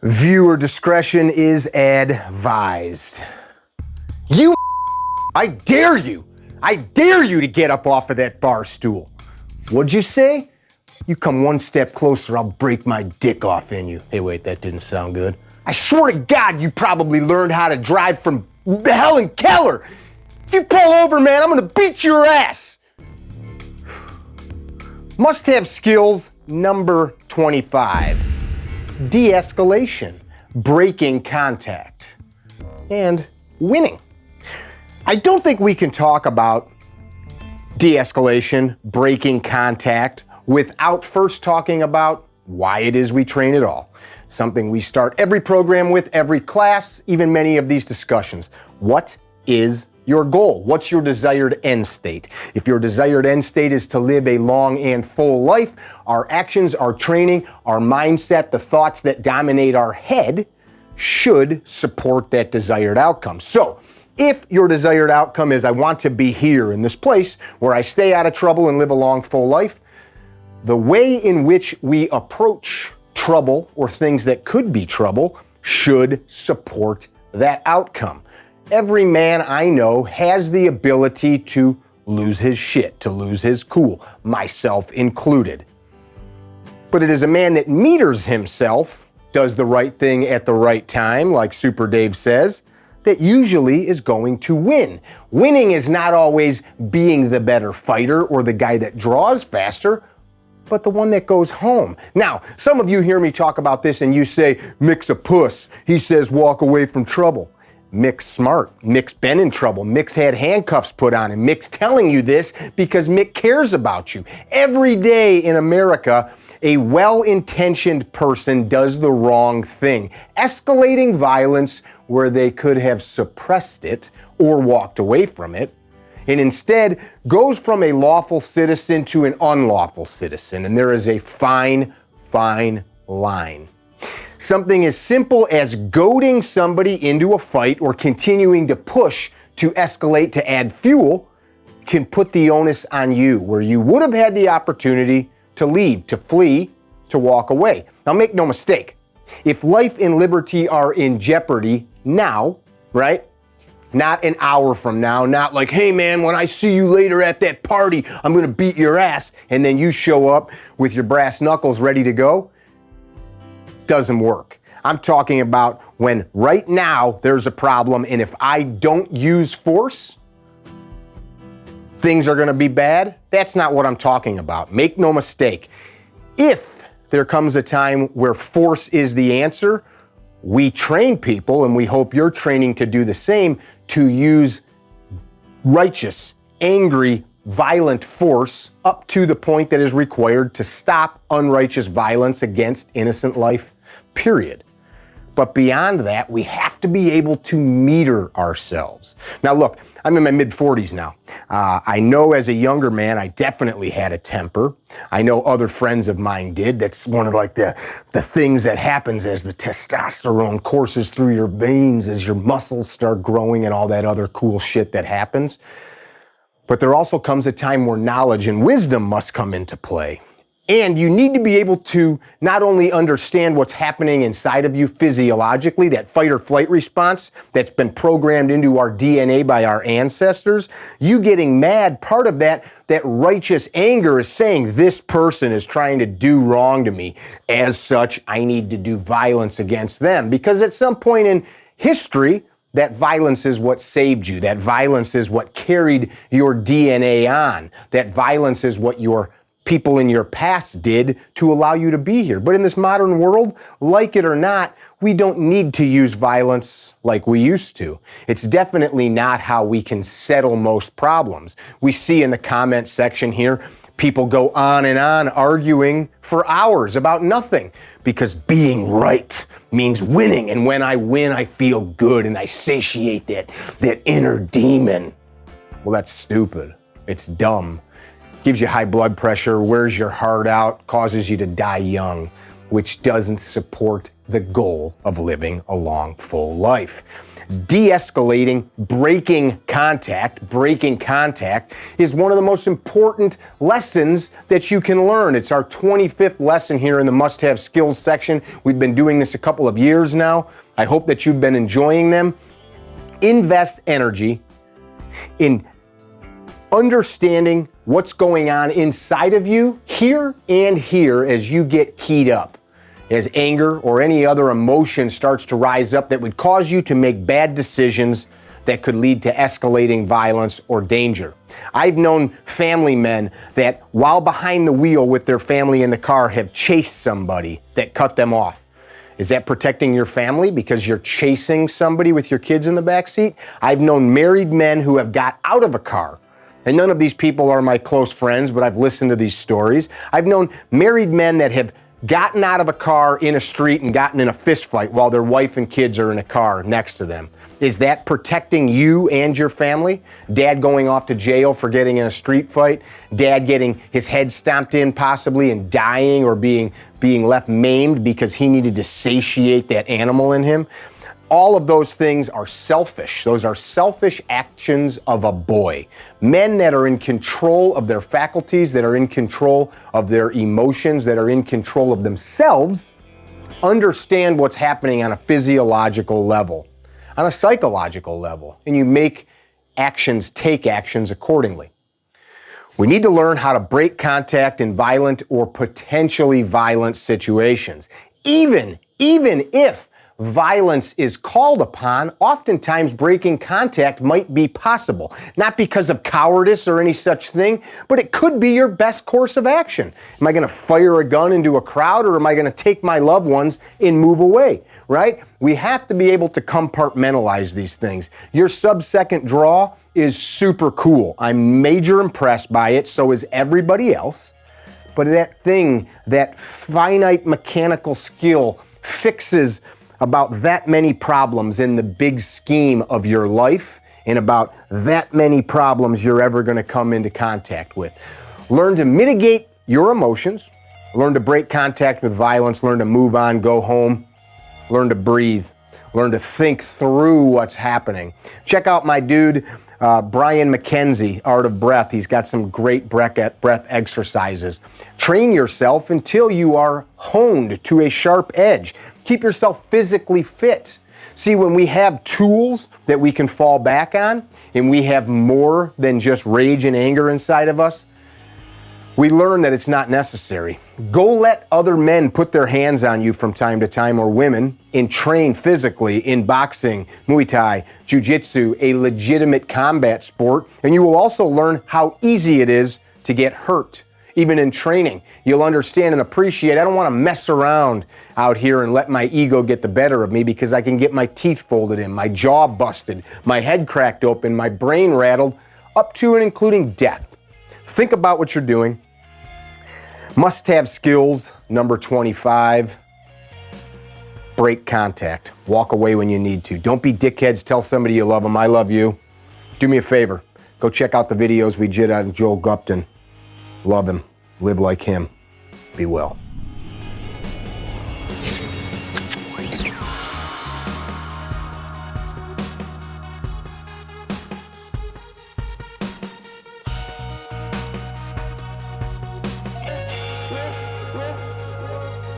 Viewer discretion is advised. I dare you! I dare you to get up off of that bar stool. What'd you say? You come one step closer, I'll break my dick off in you. Hey, wait, that didn't sound good. I swear to God, you probably learned how to drive from Helen Keller. If you pull over, man, I'm gonna beat your ass. Must have skills number 25. De-escalation, breaking contact, and winning. I don't think we can talk about de-escalation, breaking contact, without first talking about why it is we train at all. Something we start every program with, every class, even many of these discussions. What is your goal? What's your desired end state? If your desired end state is to live a long and full life, our actions, our training, our mindset, the thoughts that dominate our head should support that desired outcome. So, if your desired outcome is I want to be here in this place where I stay out of trouble and live a long, full life, the way in which we approach trouble or things that could be trouble should support that outcome. Every man I know has the ability to lose his shit, to lose his cool, myself included. But it is a man that meters himself, does the right thing at the right time, like Super Dave says, that usually is going to win. Winning is not always being the better fighter or the guy that draws faster, but the one that goes home. Now, some of you hear me talk about this and you say, Mick's a puss. He says walk away from trouble. Mick's smart. Mick's been in trouble. Mick's had handcuffs put on him. Mick's telling you this because Mick cares about you. Every day in America, a well-intentioned person does the wrong thing, escalating violence where they could have suppressed it or walked away from it, and instead goes from a lawful citizen to an unlawful citizen. And there is a fine, fine line. Something as simple as goading somebody into a fight or continuing to push to escalate to add fuel can put the onus on you, where you would have had the opportunity to leave, to flee, to walk away. Now make no mistake, if life and liberty are in jeopardy now, right? Not an hour from now, not like, hey man, when I see you later at that party, I'm gonna beat your ass, and then you show up with your brass knuckles ready to go. Doesn't work. I'm talking about when right now there's a problem, and if I don't use force, things are gonna be bad. That's not what I'm talking about. Make no mistake. If there comes a time where force is the answer, we train people, and we hope you're training to do the same, to use righteous, angry, violent force up to the point that is required to stop unrighteous violence against innocent life, period. But beyond that, we have to be able to meter ourselves. Now look, I'm in my mid-40s now. I know as a younger man, I definitely had a temper. I know other friends of mine did. That's one of like the things that happens as the testosterone courses through your veins, as your muscles start growing and all that other cool shit that happens. But there also comes a time where knowledge and wisdom must come into play. And you need to be able to not only understand what's happening inside of you physiologically, that fight or flight response that's been programmed into our DNA by our ancestors. You getting mad, part of that righteous anger is saying, this person is trying to do wrong to me. As such, I need to do violence against them. Because at some point in history, that violence is what saved you. That violence is what carried your DNA on. That violence is what your people in your past did to allow you to be here. But in this modern world, like it or not, we don't need to use violence like we used to. It's definitely not how we can settle most problems. We see in the comment section here, people go on and on arguing for hours about nothing because being right means winning. And when I win, I feel good and I satiate that inner demon. Well, that's stupid. It's dumb. Gives you high blood pressure, wears your heart out, causes you to die young, which doesn't support the goal of living a long, full life. De-escalating, breaking contact is one of the most important lessons that you can learn. It's our 25th lesson here in the must-have skills section. We've been doing this a couple of years now. I hope that you've been enjoying them. Invest energy in understanding what's going on inside of you here and here as you get keyed up, as anger or any other emotion starts to rise up that would cause you to make bad decisions that could lead to escalating violence or danger. I've known family men that while behind the wheel with their family in the car have chased somebody that cut them off. Is that protecting your family because you're chasing somebody with your kids in the back seat? I've known married men who have got out of a car. And none of these people are my close friends, but I've listened to these stories. I've known married men that have gotten out of a car in a street and gotten in a fist fight while their wife and kids are in a car next to them. Is that protecting you and your family? Dad going off to jail for getting in a street fight? Dad getting his head stomped in possibly and dying or being left maimed because he needed to satiate that animal in him? All of those things are selfish. Those are selfish actions of a boy. Men that are in control of their faculties, that are in control of their emotions, that are in control of themselves, understand what's happening on a physiological level, on a psychological level, and you make actions, take actions accordingly. We need to learn how to break contact in violent or potentially violent situations. Even if violence is called upon, oftentimes breaking contact might be possible. Not because of cowardice or any such thing, but it could be your best course of action. Am I going to fire a gun into a crowd, or am I going to take my loved ones and move away, right? We have to be able to compartmentalize these things. Your sub-second draw is super cool. I'm major impressed by it, so is everybody else. But that thing, that finite mechanical skill, fixes about that many problems in the big scheme of your life and about that many problems you're ever going to come into contact with. Learn to mitigate your emotions, learn to break contact with violence, learn to move on, go home, learn to breathe, learn to think through what's happening. Check out my dude, Brian McKenzie, Art of Breath. He's got some great breath exercises. Train yourself until you are honed to a sharp edge. Keep yourself physically fit. See, when we have tools that we can fall back on, and we have more than just rage and anger inside of us, we learn that it's not necessary. Go let other men put their hands on you from time to time, or women, and train physically in boxing, Muay Thai, Jiu-Jitsu, a legitimate combat sport, and you will also learn how easy it is to get hurt. Even in training, you'll understand and appreciate, I don't want to mess around out here and let my ego get the better of me, because I can get my teeth folded in, my jaw busted, my head cracked open, my brain rattled, up to and including death. Think about what you're doing. Must-have skills, number 25, break contact. Walk away when you need to. Don't be dickheads. Tell somebody you love them. I love you. Do me a favor. Go check out the videos we did on Joel Gupton. Love him. Live like him. Be well.